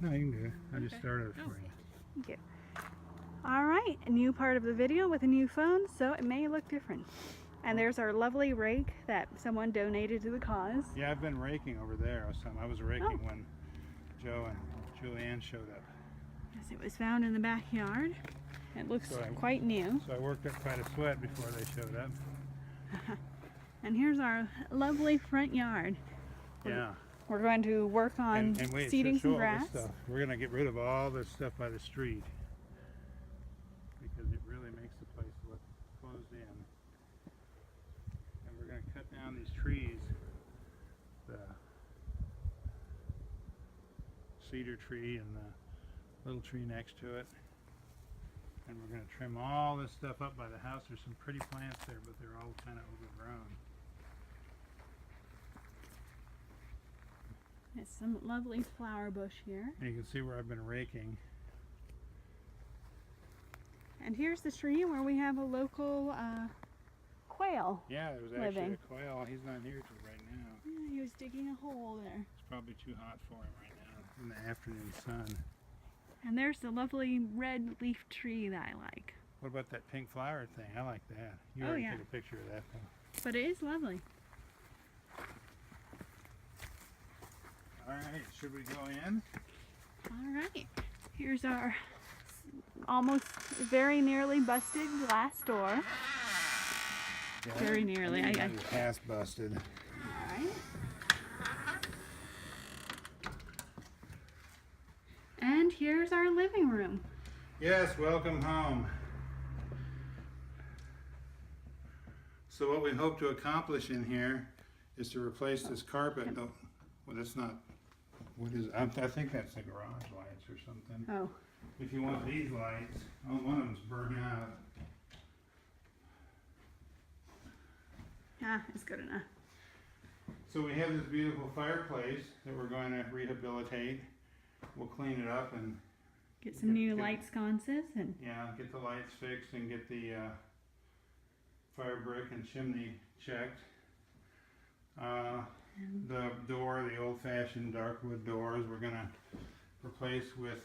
No, you can do it. I just Okay. started it Oh, for you. thank you. All right, a new part of the video with a new phone, so it may look different. And there's our lovely rake that someone donated to the cause. Yeah, I've been raking over there. I was raking Oh. when Joe and Julianne showed up. Yes, it was found in the backyard. It looks So quite new. So I worked up quite a sweat before they showed up. And here's our lovely front yard. Yeah. We're going to work on And wait, seeding show some all grass. this stuff. We're going to get rid of all this stuff by the street because it really makes the place look closed in. And we're going to cut down these trees, the cedar tree and the little tree next to it. And we're going to trim all this stuff up by the house. There's some pretty plants there, but they're all kind of overgrown. There's some lovely flower bush here. And you can see where I've been raking. And here's the tree where we have a local quail. Yeah, there was actually a quail. He's not here till right now. Yeah, he was digging a hole there. It's probably too hot for him right now in the afternoon sun. And there's the lovely red leaf tree that I like. What about that pink flower thing? I like that. You Oh, already yeah. took a picture of that thing. But it is lovely. All right, should we go in? All right. Here's our almost very nearly busted glass door. Yeah, Very nearly. I past busted. All right. And here's our living room. Yes, welcome home. So what we hope to accomplish in here is to replace this carpet. Oh, well, that's not. What is? I think that's the garage lights or something. Oh. If you want these lights, oh, one of them's burnt out. Ah, it's good enough. So we have this beautiful fireplace that we're going to rehabilitate. We'll clean it up and Get some new light sconces and yeah, get the lights fixed and get the fire brick and chimney checked. The door, the old-fashioned dark wood doors, we're going to replace with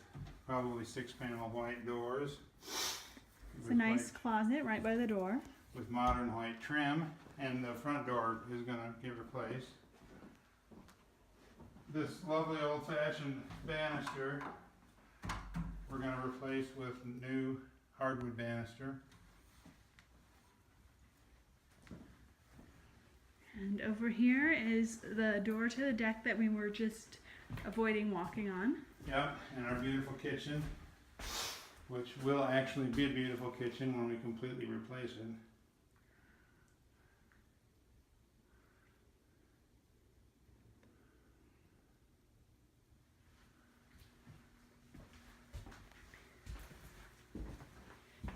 probably 6-panel white doors. it's a nice closet right by the door. With modern white trim, and the front door is going to get replaced. This lovely old-fashioned banister we're going to replace with new hardwood banister. And over here is the door to the deck that we were just avoiding walking on. Yep, and our beautiful kitchen, which will actually be a beautiful kitchen when we completely replace it.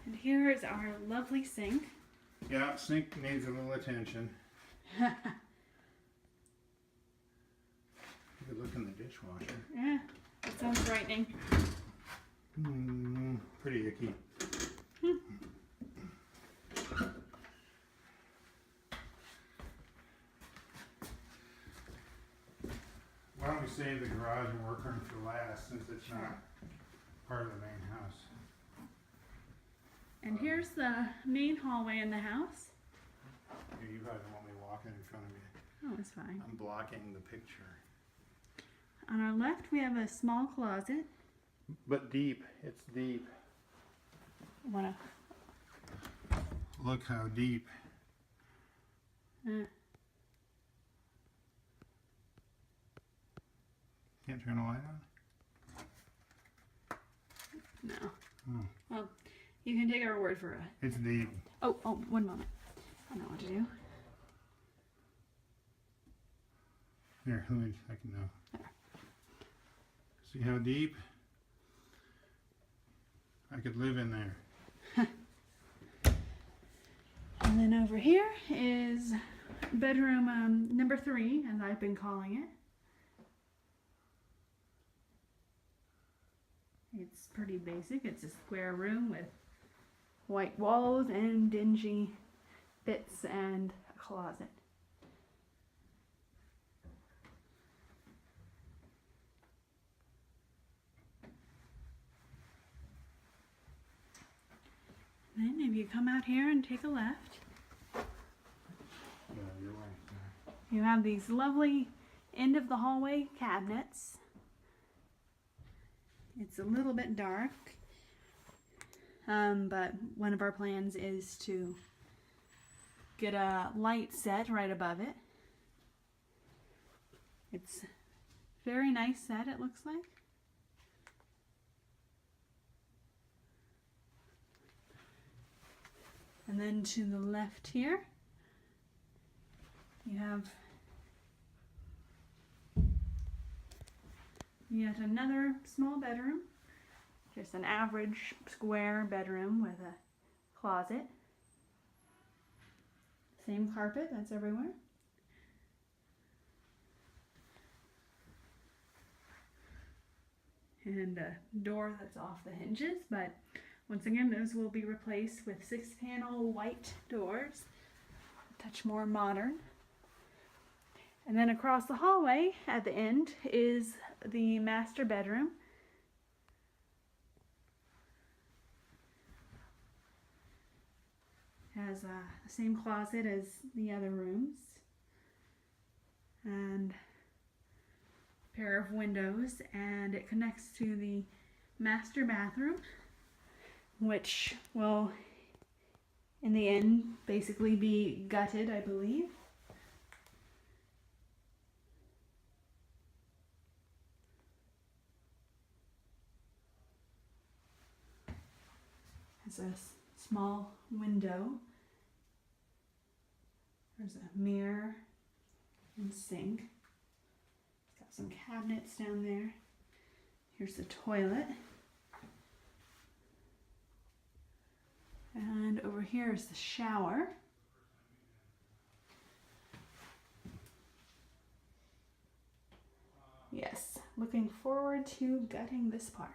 And here is our lovely sink. Yeah, sink needs a little attention. You could look in the dishwasher. Yeah, that sounds frightening. Pretty icky. Why don't we save the garage and workroom for last, since it's not part of the main house. And here's the main hallway in the house. You probably won't be walking in front of me. Oh, it's fine. I'm blocking the picture. On our left, we have a small closet. But deep. It's deep. Wanna? Look how deep. Can't turn the light on? No. Oh. Well, you can take our word for it. It's deep. Oh, one moment. I know what to do. Here, let me, I can know. See how deep? I could live in there. And then over here is bedroom number 3, as I've been calling it. It's pretty basic. It's a square room with white walls and dingy bits and a closet. Then if you come out here and take a left, Yeah, you're right. you have these lovely end of the hallway cabinets. It's a little bit dark, but one of our plans is to get a light set right above it. It's very nice set, it looks like. And then to the left here, you have yet another small bedroom. Just an average square bedroom with a closet. Same carpet that's everywhere. And a door that's off the hinges, but once again, those will be replaced with 6-panel white doors, a touch more modern. And then across the hallway at the end is the master bedroom. Has the same closet as the other rooms. And pair of windows, and it connects to the master bathroom, which will in the end basically be gutted, I believe. Has a small window. There's a mirror and sink. Some cabinets down there. Here's the toilet. And over here is the shower. Yes, looking forward to gutting this part.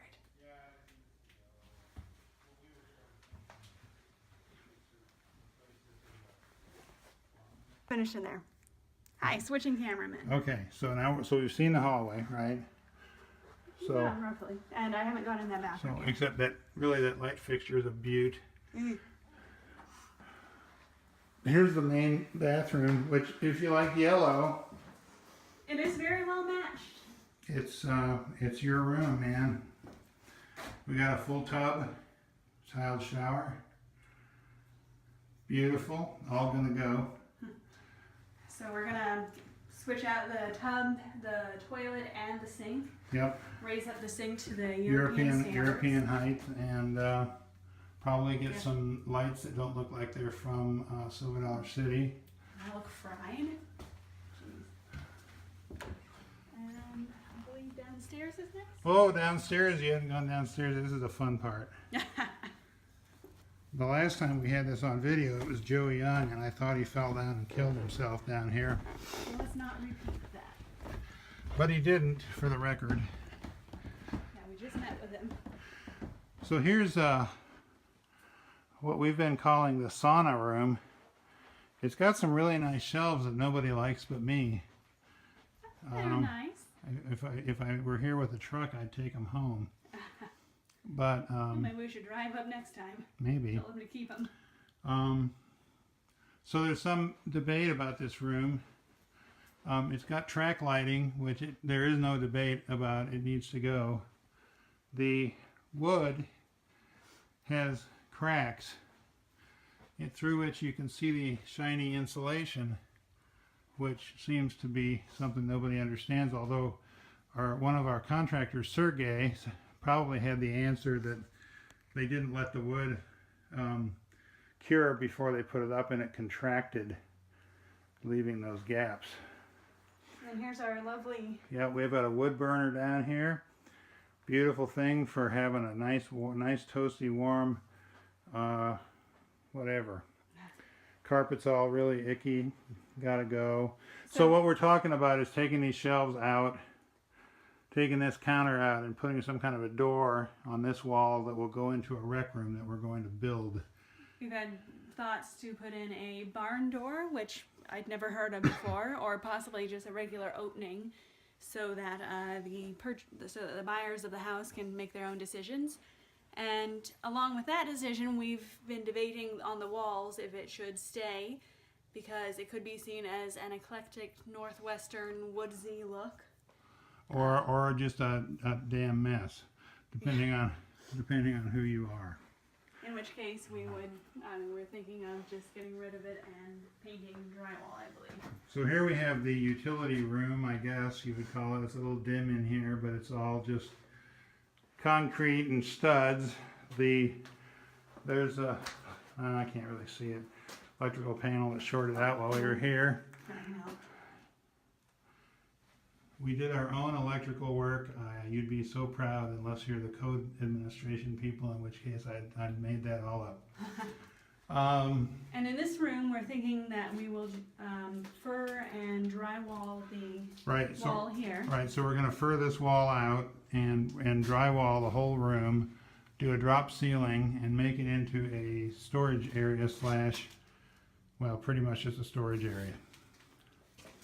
Finish in there. Hi, switching cameraman. Okay, so now we've seen the hallway, right? So yeah, roughly. And I haven't gone in that bathroom yet. except that really that light fixture is a beaut. Here's the main bathroom, which if you like yellow, it is very well matched. It's your room, man. We got a full tub, tiled shower. Beautiful, all gonna go. So we're gonna switch out the tub, the toilet, and the sink. Yep. Raise up the sink to the European standards. European height, and probably get some lights that don't look like they're from Silver Dollar City. They look fried. Jeez. And I believe downstairs is next. Oh, downstairs! You haven't gone downstairs. This is the fun part. The last time we had this on video, it was Joey Young, and I thought he fell down and killed himself down here. Well, let's not repeat that. But he didn't, for the record. Yeah, we just met with him. So here's what we've been calling the sauna room. It's got some really nice shelves that nobody likes but me. They're nice. If I were here with a truck, I'd take them home. But maybe we should drive up next time. Maybe. Tell them to keep them. So there's some debate about this room. It's got track lighting, which there is no debate about. It needs to go. The wood has cracks through which you can see the shiny insulation, which seems to be something nobody understands, although one of our contractors, Sergey, probably had the answer that they didn't let the wood cure before they put it up, and it contracted, leaving those gaps. And here's our lovely... Yeah, we've got a wood burner down here. Beautiful thing for having a nice toasty, warm, whatever. Carpet's all really icky. Gotta go. So what we're talking about is taking these shelves out, taking this counter out, and putting some kind of a door on this wall that will go into a rec room that we're going to build. We've had thoughts to put in a barn door, which I'd never heard of before, or possibly just a regular opening, so that the buyers of the house can make their own decisions. And along with that decision, we've been debating on the walls if it should stay, because it could be seen as an eclectic northwestern woodsy look. Or just a damn mess, depending on who you are. In which case we would, we're thinking of just getting rid of it and painting drywall, I believe. So here we have the utility room, I guess you would call it. It's a little dim in here, but it's all just concrete and studs. There's a, I can't really see it, electrical panel that shorted out while we were here. We did our own electrical work. You'd be so proud unless you're the code administration people, in which case I'd made that all up. And in this room, we're thinking that we will fur and drywall the wall here. Right, so we're going to fur this wall out and drywall the whole room, do a drop ceiling, and make it into a storage area slash, well, pretty much just a storage area.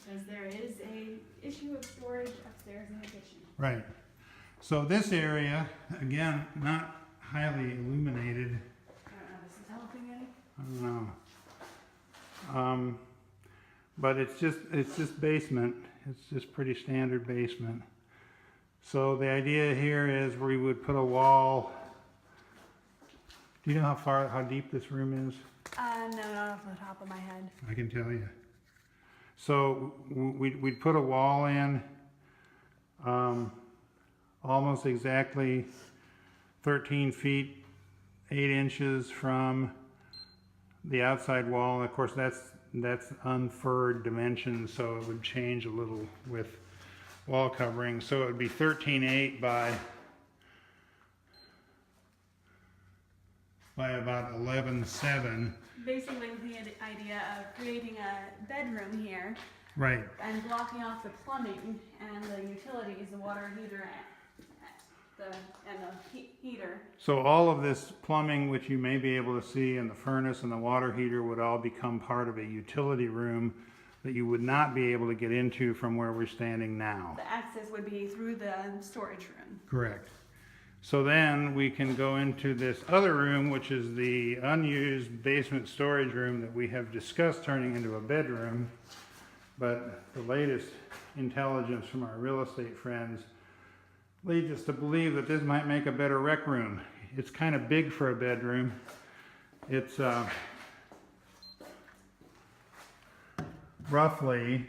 Because there is a issue of storage upstairs in the kitchen. Right. So this area, again, not highly illuminated. I don't know if this is helping any. I don't know. But it's just basement. It's just pretty standard basement. So the idea here is we would put a wall. Do you know how deep this room is? No, not off the top of my head. I can tell you. So we'd put a wall in almost exactly 13 feet 8 inches from the outside wall. And of course that's unfurred dimensions, so it would change a little with wall covering. So it would be 13.8 by about 11.7. Basically with the idea of creating a bedroom here. Right. And blocking off the plumbing and the utilities, the water heater and the heater. So all of this plumbing, which you may be able to see, and the furnace and the water heater would all become part of a utility room that you would not be able to get into from where we're standing now. The access would be through the storage room. Correct. So then we can go into this other room, which is the unused basement storage room that we have discussed turning into a bedroom. But the latest intelligence from our real estate friends leads us to believe that this might make a better rec room. It's kind of big for a bedroom. It's roughly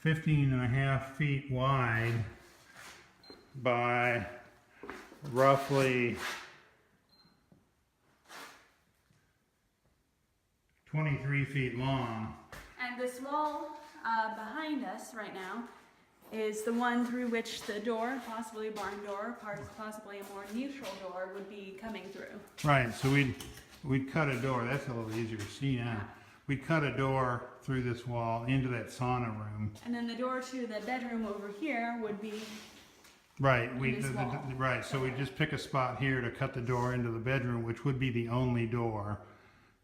15.5 feet wide by roughly 23 feet long. And this wall behind us right now is the one through which the door, possibly a barn door, possibly a more neutral door, would be coming through. Right, so we'd cut a door. That's a little easier to see now. We'd cut a door through this wall into that sauna room. And then the door to the bedroom over here would be right. Right. So we just pick a spot here to cut the door into the bedroom, which would be the only door.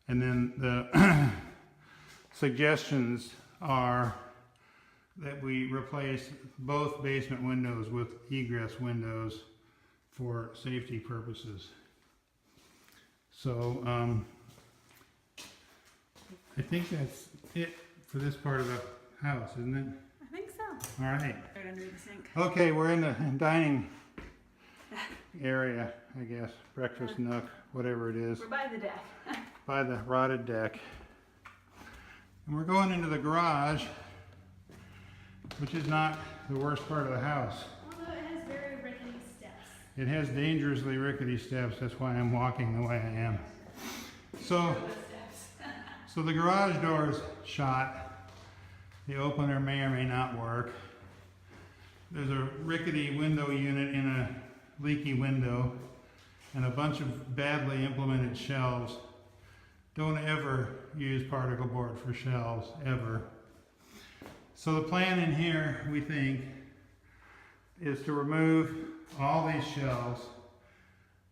And then the suggestions are that we replace both basement windows with egress windows for safety purposes. So I think that's it for this part of the house, isn't it? I think so. All right. Right under the sink. Okay, we're in the dining area, I guess. Breakfast nook, whatever it is. We're by the deck. By the rotted deck. And we're going into the garage, which is not the worst part of the house. Although it has very rickety steps. It has dangerously rickety steps. That's why I'm walking the way I am. So the garage door is shot. The opener may or may not work. There's a rickety window unit in a leaky window and a bunch of badly implemented shelves. Don't ever use particle board for shelves, ever. So the plan in here, we think, is to remove all these shelves,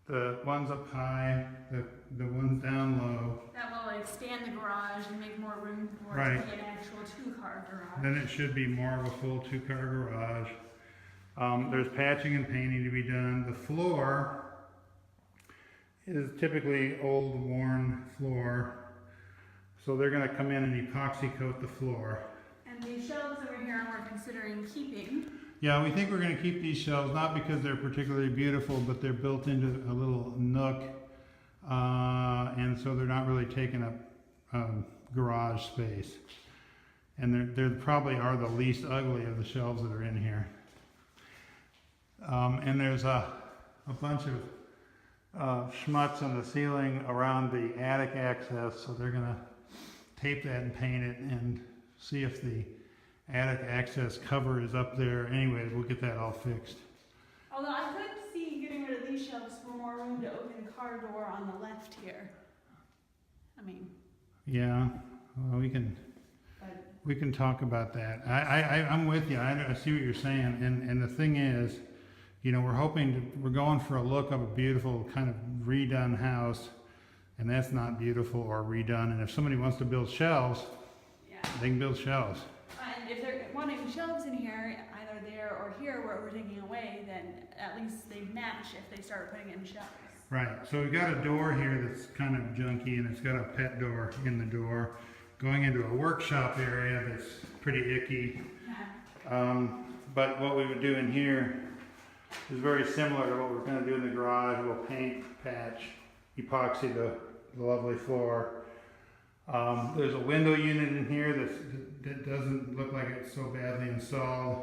the ones up high, the ones down low. That will expand the garage and make more room for Right. it to be an actual 2-car garage. Then it should be more of a full 2-car garage. There's patching and painting to be done. The floor is typically old, worn floor. So they're going to come in and epoxy coat the floor. And these shelves over here we're considering keeping. Yeah, we think we're going to keep these shelves, not because they're particularly beautiful, but they're built into a little nook. And so they're not really taking up garage space. And they're probably are the least ugly of the shelves that are in here. And there's a bunch of schmutz on the ceiling around the attic access, so they're going to tape that and paint it and see if the attic access cover is up there. Anyway, we'll get that all fixed. Although I could see getting rid of these shelves for more room to open the car door on the left here. I mean. Yeah, well, we can talk about that. I'm with you. I see what you're saying. And the thing is, you know, we're going for a look of a beautiful kind of redone house, and that's not beautiful or redone. And if somebody wants to build shelves, Yeah. they can build shelves. And if they're wanting shelves in here, either there or here where we're taking away, then at least they match if they start putting in shelves. Right, so we've got a door here that's kind of junky, and it's got a pet door in the door going into a workshop area that's pretty icky. But what we would do in here is very similar to what we're going to do in the garage. We'll paint, patch, epoxy the lovely floor. There's a window unit in here that doesn't look like it's so badly installed.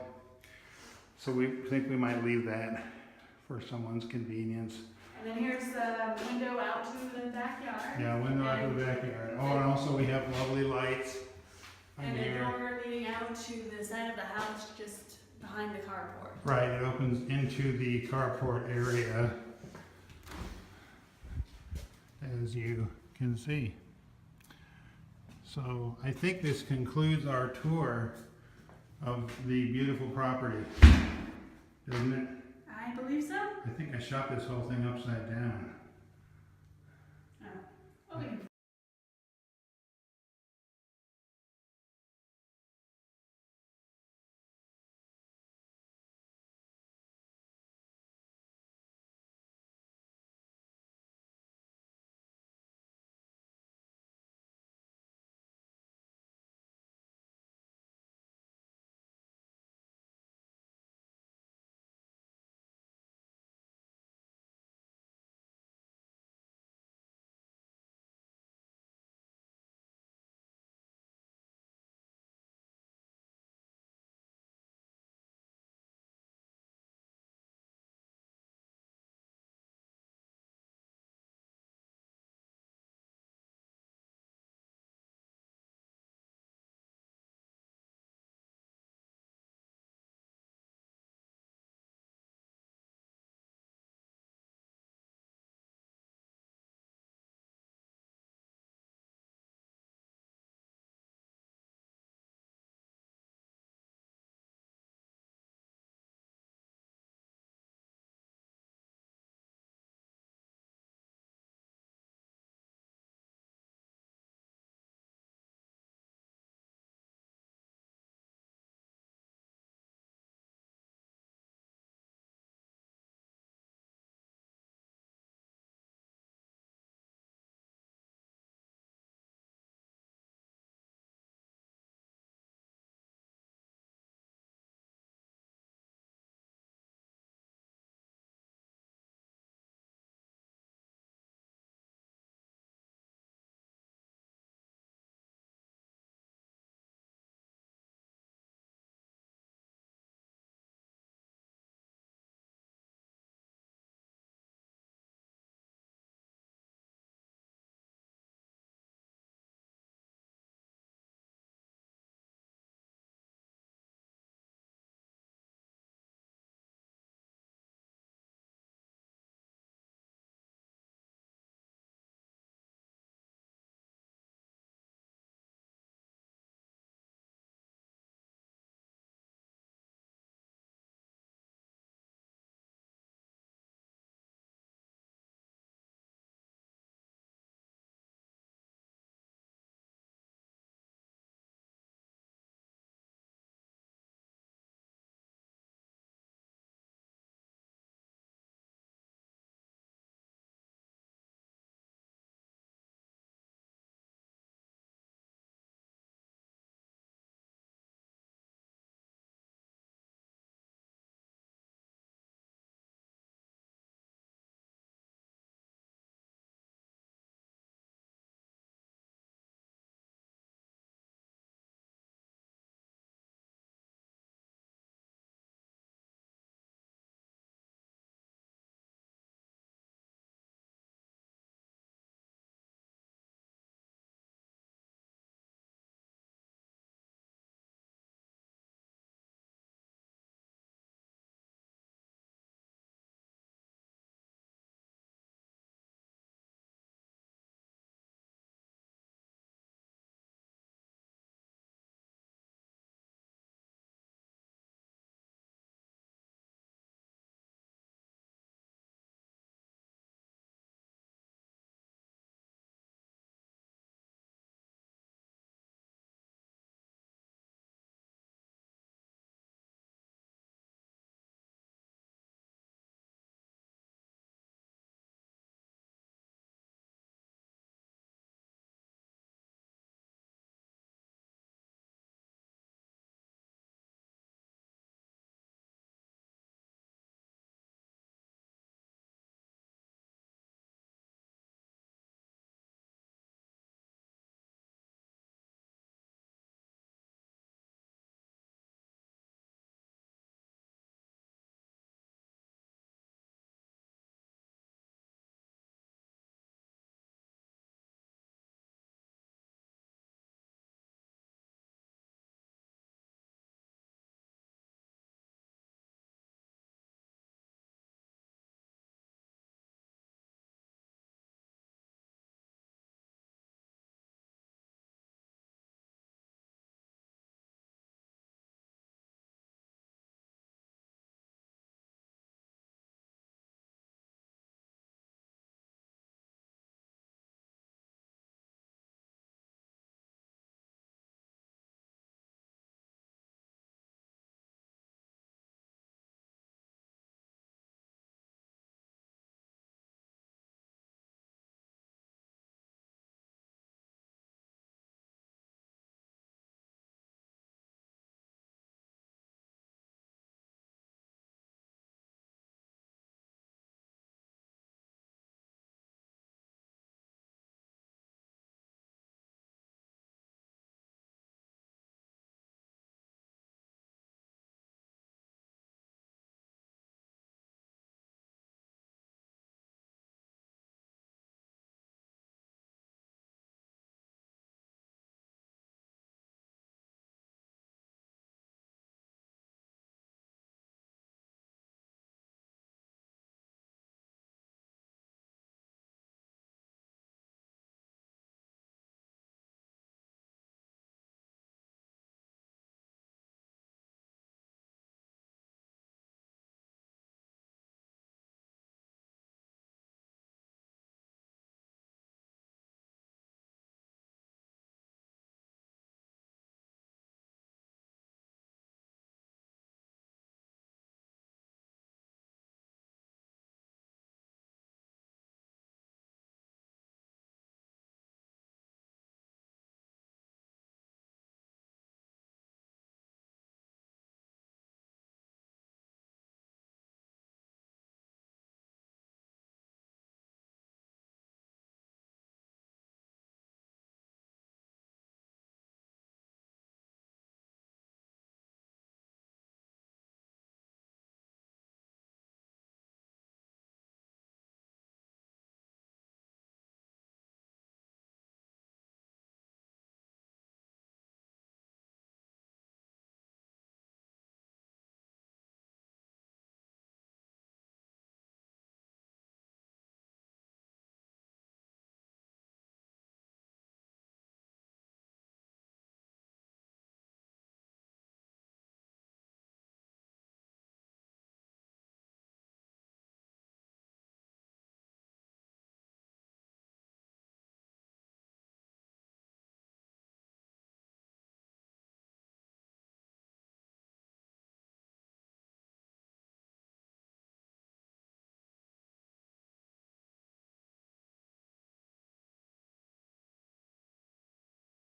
So we think we might leave that for someone's convenience. And then here's the window out to the backyard. Yeah, window out to the backyard. Oh, and also we have lovely lights And in the here. door leading out to the side of the house just behind the carport. Right, it opens into the carport area, as you can see. So I think this concludes our tour of the beautiful property, doesn't it? I believe so. I think I shot this whole thing upside down. Oh, we can